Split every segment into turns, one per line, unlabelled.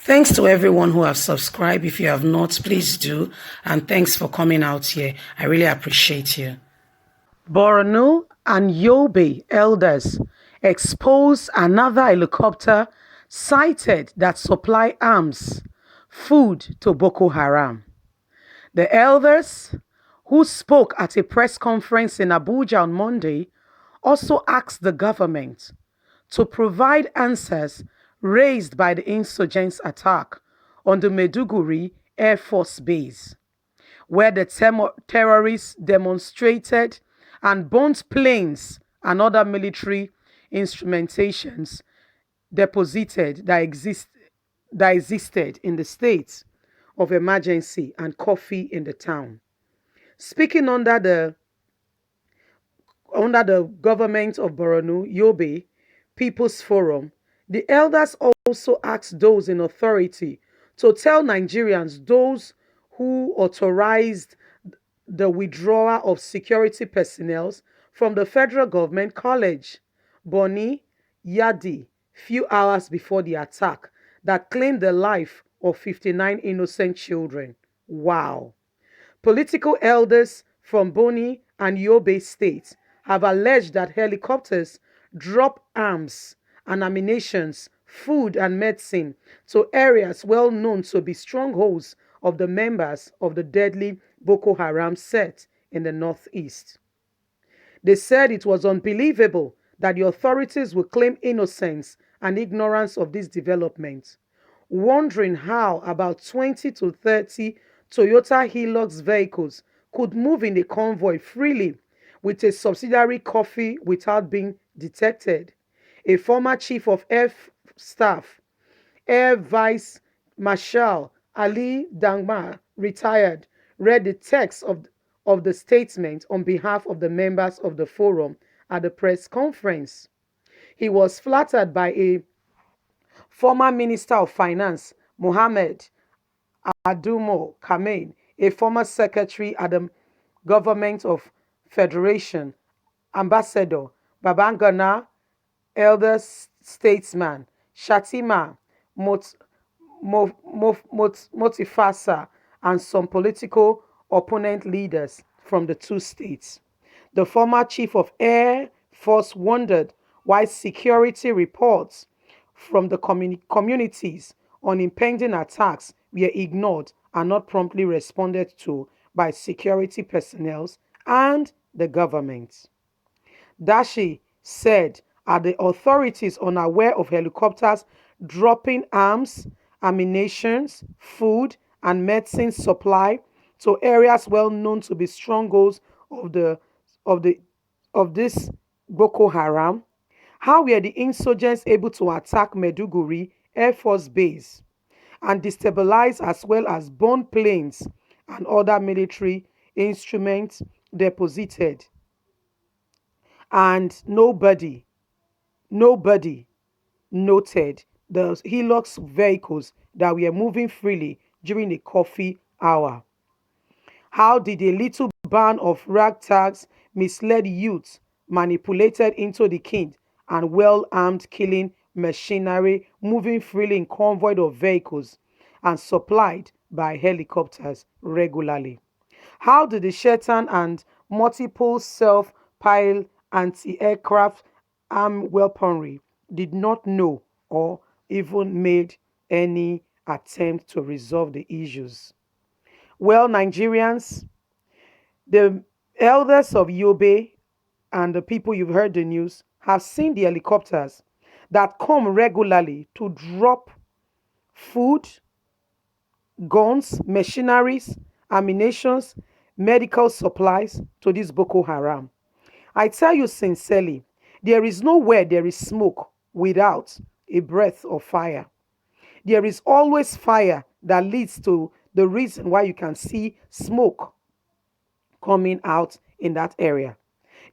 Thanks to everyone who have subscribed. If you have not, please do. And thanks for coming out here. I really appreciate you. Borno and Yobe elders expose another helicopter sighted that supply arms, food to Boko Haram. The elders, who spoke at a press conference in Abuja on Monday, also asked the government to provide answers raised by the insurgents' attack on the Maiduguri Air Force Base, where the terrorists demonstrated and burnt planes and other military instrumentations deposited that existed in the state of emergency and coffee in the town. Speaking under the government of Borno, Yobe People's Forum, the elders also asked those in authority to tell Nigerians those who authorized the withdrawal of security personnel from the federal government college, Boni Yadi, few hours before the attack that claimed the life of 59 innocent children. Wow. Political elders from Boni and Yobe states have alleged that helicopters drop arms and ammunition, food and medicine to areas well known to be strongholds of the members of the deadly Boko Haram sect in the northeast. They said it was unbelievable that the authorities would claim innocence and ignorance of this development, wondering how about 20 to 30 Toyota Hilux vehicles could move in a convoy freely with a subsidiary coffee without being detected. A former chief of air staff, Air Vice Marshal Ali Dangma, retired, read the text of the statement on behalf of the members of the forum at the press conference. He was flattered by a former Minister of Finance, Mohammed Adumo Kamein, a former secretary at the Government of Federation, Ambassador Babangana, elder statesman Shatima Mot- Motifasa, and some political opponent leaders from the two states. The former chief of Air Force wondered why security reports from the communities on impending attacks were ignored and not promptly responded to by security personnel and the government. Dashi said, are the authorities unaware of helicopters dropping arms, ammunition, food, and medicine supply to areas well known to be strongholds of the of the of this Boko Haram? How were the insurgents able to attack Meduguri Air Force Base and destabilize as well as burn planes and other military instruments deposited? And nobody noted the Hilux vehicles that were moving freely during the coffee hour. How did a little band of ragtags misled youths manipulated into the keen and well-armed killing machinery moving freely in convoy of vehicles and supplied by helicopters regularly? How did the Shetan and multiple self-pilot anti-aircraft armed weaponry did not know or even made any attempt to resolve the issues? Well, Nigerians, the elders of Yobe and the people you've heard the news have seen the helicopters that come regularly to drop food, guns, machineries, ammunitions, medical supplies to this Boko Haram. I tell you sincerely, there is nowhere there is smoke without a breath of fire. There is always fire that leads to the reason why you can see smoke coming out in that area.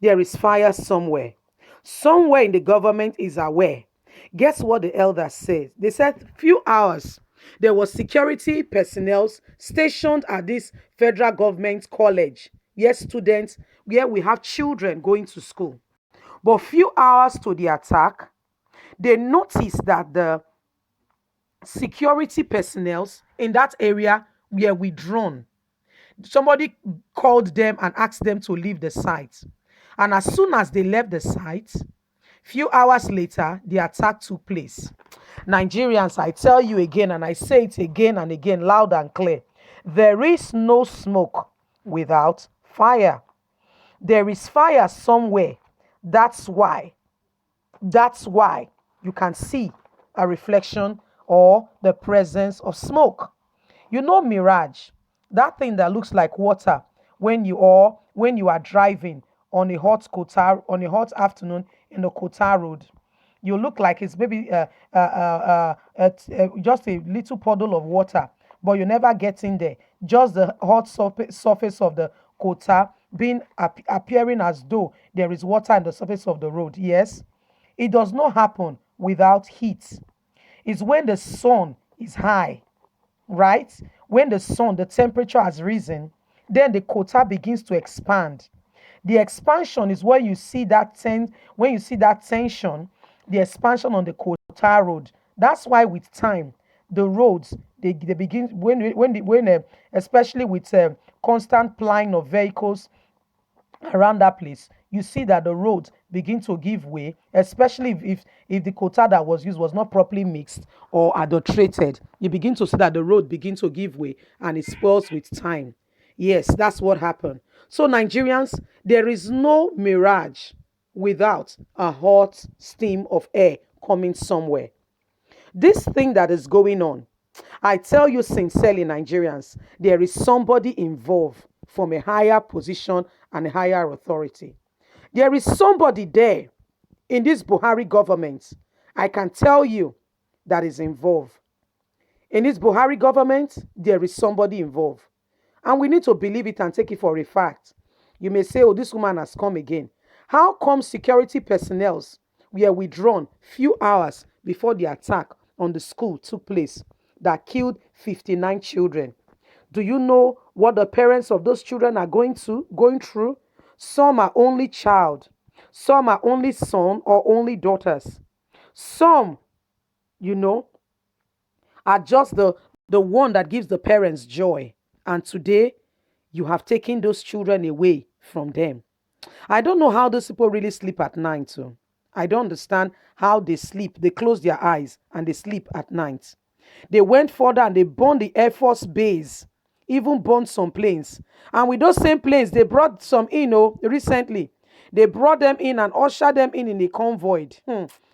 There is fire somewhere. Somewhere in the government is aware. Guess what the elders said? They said few hours there was security personnel stationed at this federal government college. Yes, students, where we have children going to school. But few hours to the attack, they noticed that Security personnel in that area were withdrawn. Somebody called them and asked them to leave the site. And as soon as they left the site, few hours later, the attack took place. Nigerians, I tell you again, and I say it again and again, loud and clear, there is no smoke without fire. There is fire somewhere. That's why that's why you can see a reflection or the presence of smoke. You know mirage, that thing that looks like water when you are driving on a hot afternoon in the Kota road. You look like it's maybe just a little puddle of water, but you never get in there. Just the hot surface of the Kota being appearing as though there is water on the surface of the road. Yes, it does not happen without heat. It's when the sun is high, right? When the temperature has risen, then the quota begins to expand. The expansion is when you see when you see that tension, the expansion on the quota road. That's why with time, the roads they begin especially with constant plying of vehicles around that place, you see that the roads begin to give way, especially if the quota that was used was not properly mixed or adulterated. You begin to see that the road begin to give way and it spoils with time. Yes, that's what happened. So Nigerians, there is no mirage without a hot steam of air coming somewhere. This thing that is going on, I tell you sincerely, Nigerians, there is somebody involved from a higher position and a higher authority. There is somebody there in this Buhari government, I can tell you, that is involved. In this Buhari government, there is somebody involved. And we need to believe it and take it for a fact. You may say, oh, this woman has come again. How come security personnel were withdrawn few hours before the attack on the school took place that killed 59 children? Do you know what the parents of those children are going through? Some are only child. Some are only son or only daughters. Some, you know, are just the one that gives the parents joy. And today, you have taken those children away from them. I don't know how those people really sleep at night. Too. I don't understand how they sleep. They close their eyes and they sleep at night. They went further and they burned the Air Force base, even burned some planes. And with those same planes, they brought some in recently. They brought them in and ushered them in a convoy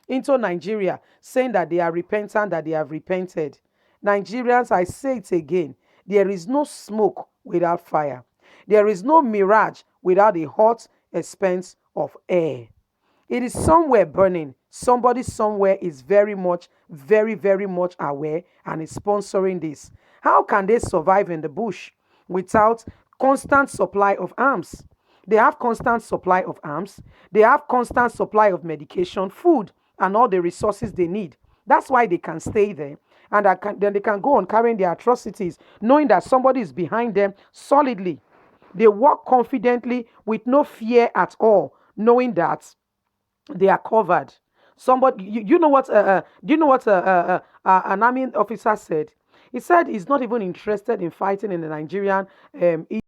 into Nigeria, saying that they are repentant, that they have repented. Nigerians, I say it again, there is no smoke without fire. There is no mirage without a hot expanse of air. It is somewhere burning. Somebody somewhere is very much aware and is sponsoring this. How can they survive in the bush without constant supply of arms? They have constant supply of arms. They have constant supply of medication, food, and all the resources they need. That's why they can stay there. And then they can go on carrying their atrocities, knowing that somebody is behind them solidly. They walk confidently with no fear at all, knowing that they are covered. Somebody, you know what? Do you know what an army officer said? He said he's not even interested in fighting in the Nigerian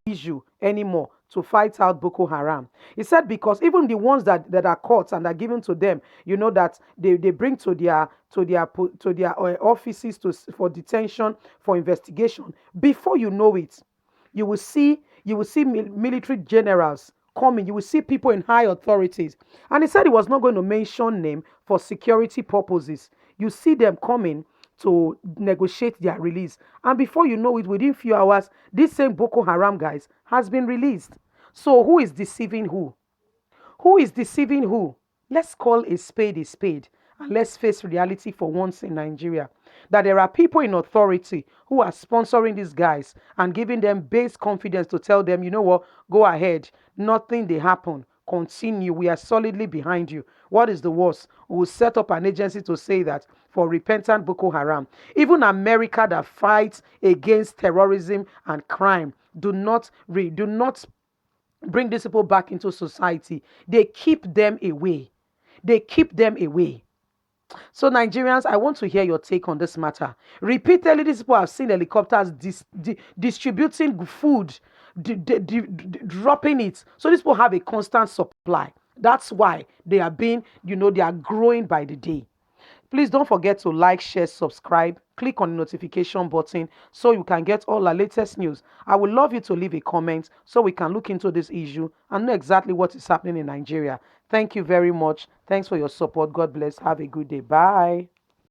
issue anymore to fight out Boko Haram. He said because even the ones that are caught and are given to them, you know that they bring to their offices for detention for investigation. Before you know it, you will see military generals coming. You will see people in high authorities. And he said he was not going to mention name for security purposes. You see them coming to negotiate their release. And before you know it, within few hours, this same Boko Haram guys has been released. So who is deceiving who? Who is deceiving who? Let's call a spade and let's face reality for once in Nigeria. That there are people in authority who are sponsoring these guys and giving them base confidence to tell them, you know what, go ahead. Nothing they happen. Continue. We are solidly behind you. What is the worst? We will set up an agency to say that for repentant Boko Haram. Even America that fights against terrorism and crime do not bring these people back into society. They keep them away. They keep them away. So, Nigerians, I want to hear your take on this matter. Repeatedly, these people have seen helicopters distributing food, dropping it. So, these people have a constant supply. That's why they are being, they are growing by the day. Please don't forget to like, share, subscribe, click on the notification button so you can get all our latest news. I would love you to leave a comment so we can look into this issue and know exactly what is happening in Nigeria. Thank you very much. Thanks for your support. God bless. Have a good day. Bye.